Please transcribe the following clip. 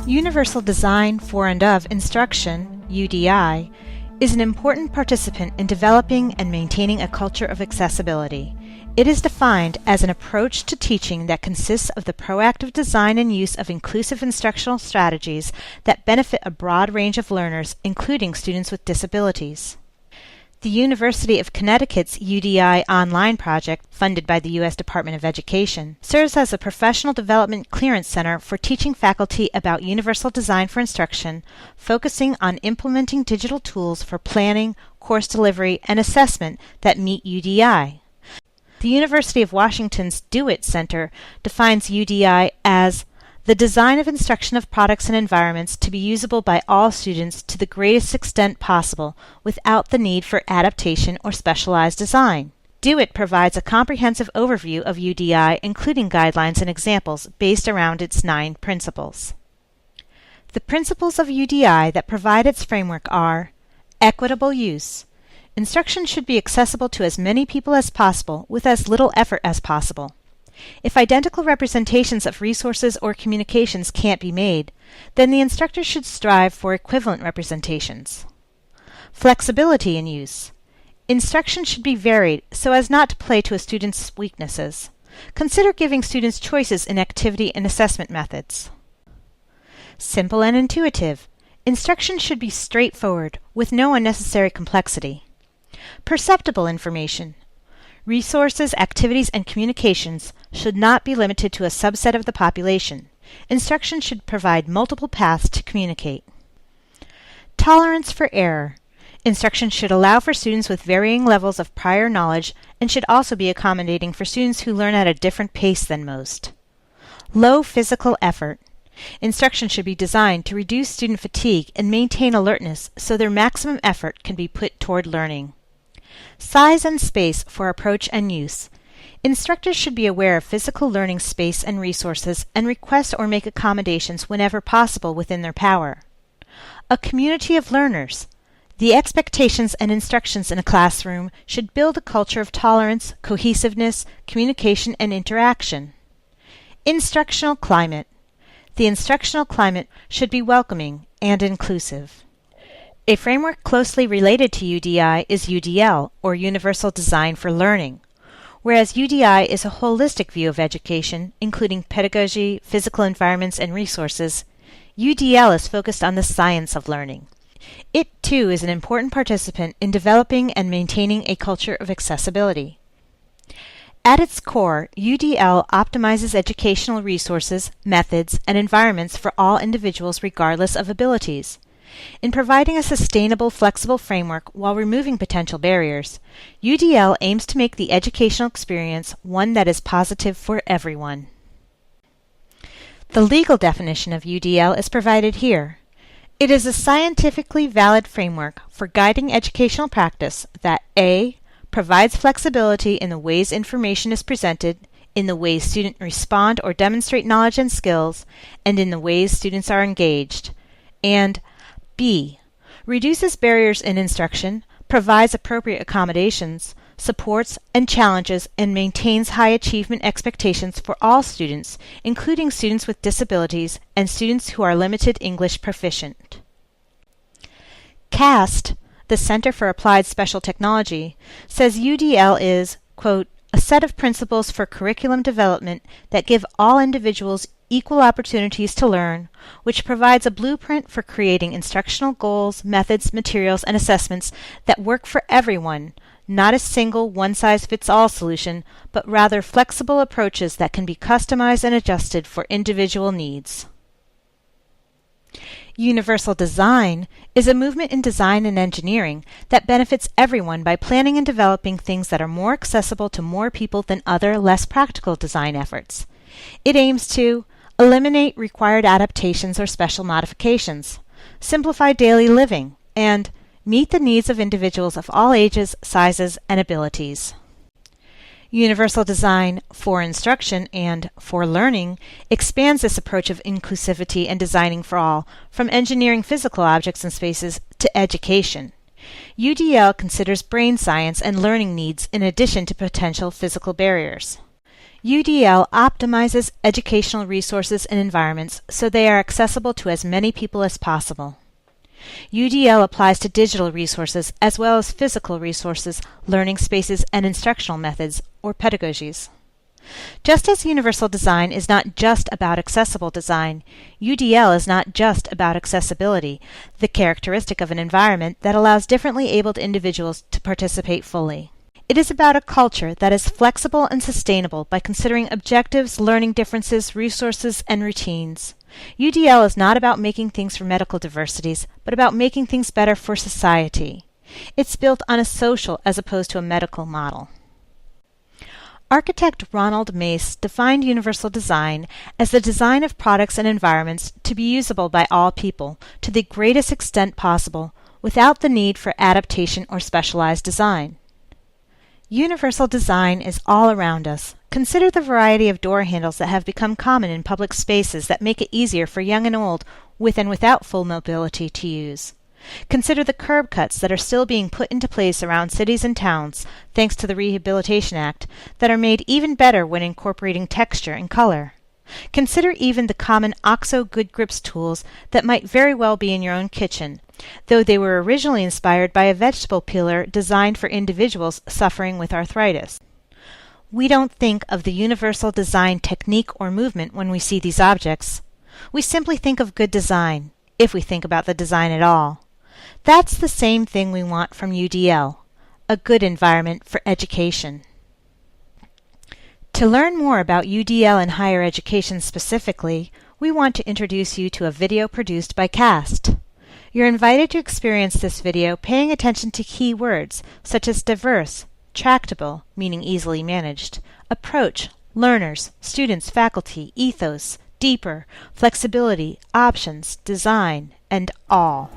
Universal Design for and of Instruction, UDI, is an important participant in developing and maintaining a culture of accessibility. It is defined as an approach to teaching that consists of the proactive design and use of inclusive instructional strategies that benefit a broad range of learners, including students with disabilities. The University of Connecticut's UDI Online project, funded by the U.S. Department of Education, serves as a professional development clearance center for teaching faculty about universal design for instruction, focusing on implementing digital tools for planning, course delivery, and assessment that meet UDI. The University of Washington's DeWitt Center defines UDI as the design of instruction of products and environments to be usable by all students to the greatest extent possible without the need for adaptation or specialized design. DeWitt provides a comprehensive overview of UDI, including guidelines and examples based around its 9 principles. The principles of UDI that provide its framework are equitable use. Instruction should be accessible to as many people as possible with as little effort as possible. If identical representations of resources or communications can't be made, then the instructor should strive for equivalent representations. Flexibility in use. Instruction should be varied so as not to play to a student's weaknesses. Consider giving students choices in activity and assessment methods. Simple and intuitive. Instruction should be straightforward, with no unnecessary complexity. Perceptible information. Resources, activities, and communications should not be limited to a subset of the population. Instruction should provide multiple paths to communicate. Tolerance for error. Instruction should allow for students with varying levels of prior knowledge and should also be accommodating for students who learn at a different pace than most. Low physical effort. Instruction should be designed to reduce student fatigue and maintain alertness so their maximum effort can be put toward learning. Size and space for approach and use. Instructors should be aware of physical learning space and resources and request or make accommodations whenever possible within their power. A community of learners. The expectations and instructions in a classroom should build a culture of tolerance, cohesiveness, communication, and interaction. Instructional climate. The instructional climate should be welcoming and inclusive. A framework closely related to UDI is UDL, or Universal Design for Learning. Whereas UDI is a holistic view of education, including pedagogy, physical environments, and resources, UDL is focused on the science of learning. It, too, is an important participant in developing and maintaining a culture of accessibility. At its core, UDL optimizes educational resources, methods, and environments for all individuals regardless of abilities. In providing a sustainable, flexible framework while removing potential barriers, UDL aims to make the educational experience one that is positive for everyone. The legal definition of UDL is provided here. It is a scientifically valid framework for guiding educational practice that A. provides flexibility in the ways information is presented, in the ways students respond or demonstrate knowledge and skills, and in the ways students are engaged, and B. reduces barriers in instruction, provides appropriate accommodations, supports and challenges, and maintains high achievement expectations for all students, including students with disabilities and students who are limited English proficient. CAST, the Center for Applied Special Technology, says UDL is, quote, a set of principles for curriculum development that give all individuals equal opportunities to learn, which provides a blueprint for creating instructional goals, methods, materials, and assessments that work for everyone, not a single one-size-fits-all solution, but rather flexible approaches that can be customized and adjusted for individual needs. Universal design is a movement in design and engineering that benefits everyone by planning and developing things that are more accessible to more people than other, less practical design efforts. It aims to eliminate required adaptations or special modifications, simplify daily living, and meet the needs of individuals of all ages, sizes, and abilities. Universal Design for Instruction and for Learning expands this approach of inclusivity and designing for all, from engineering physical objects and spaces to education. UDL considers brain science and learning needs in addition to potential physical barriers. UDL optimizes educational resources and environments so they are accessible to as many people as possible. UDL applies to digital resources as well as physical resources, learning spaces, and instructional methods, or pedagogies. Just as universal design is not just about accessible design, UDL is not just about accessibility, the characteristic of an environment that allows differently abled individuals to participate fully. It is about a culture that is flexible and sustainable by considering objectives, learning differences, resources, and routines. UDL is not about making things for medical diversities, but about making things better for society. It's built on a social as opposed to a medical model. Architect Ronald Mace defined universal design as the design of products and environments to be usable by all people to the greatest extent possible without the need for adaptation or specialized design. Universal design is all around us. Consider the variety of door handles that have become common in public spaces that make it easier for young and old, with and without full mobility, to use. Consider the curb cuts that are still being put into place around cities and towns, thanks to the Rehabilitation Act, that are made even better when incorporating texture and color. Consider even the common OXO Good Grips tools that might very well be in your own kitchen, though they were originally inspired by a vegetable peeler designed for individuals suffering with arthritis. We don't think of the universal design technique or movement when we see these objects. We simply think of good design, if we think about the design at all. That's the same thing we want from UDL, a good environment for education. To learn more about UDL and higher education specifically, we want to introduce you to a video produced by CAST. You're invited to experience this video paying attention to key words such as diverse, tractable, meaning easily managed, approach, learners, students, faculty, ethos, deeper, flexibility, options, design, and all.